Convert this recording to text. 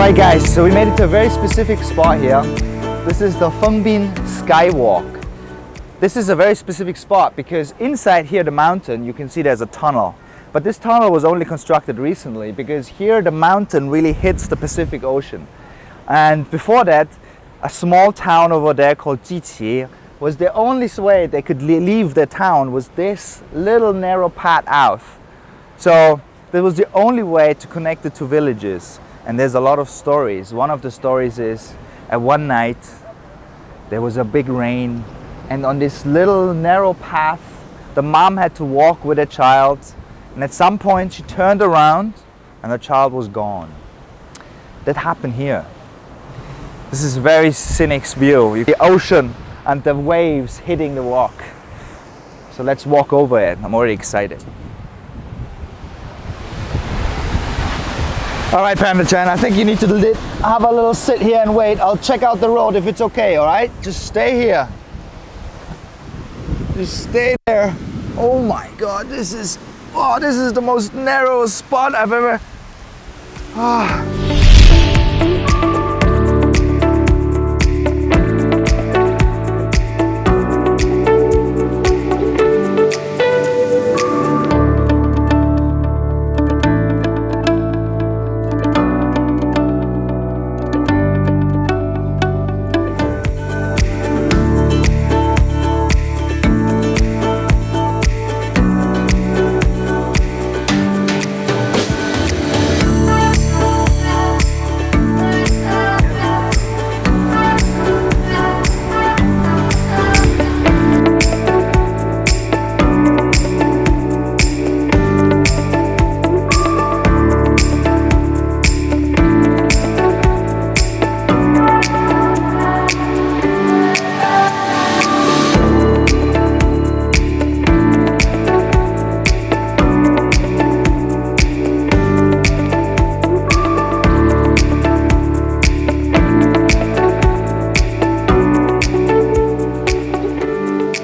Alright guys, so we made it to a very specific spot here. This is the豐濱SKYWALK. This is a very specific spot because inside here the mountain you can see there's a tunnel. But this tunnel was only constructed recently because here the mountain really hits the Pacific Ocean. And before that, a small town over there called Jiqi was the only way they could leave their town was this little narrow path out. So that was the only way to connect the two villages. And there's a lot of stories. One of the stories is at one night there was a big rain, and on this little narrow path the mom had to walk with her child, and at some point she turned around and the child was gone. That happened here. This is a very scenic view. The ocean and the waves hitting the rock. So let's walk over it. I'm already excited. Alright Panda Chan, I think you need to have a little sit here and wait. I'll check out the road if it's okay, alright? Just stay here. Just stay there. Oh my god, this is the most narrow spot I've ever...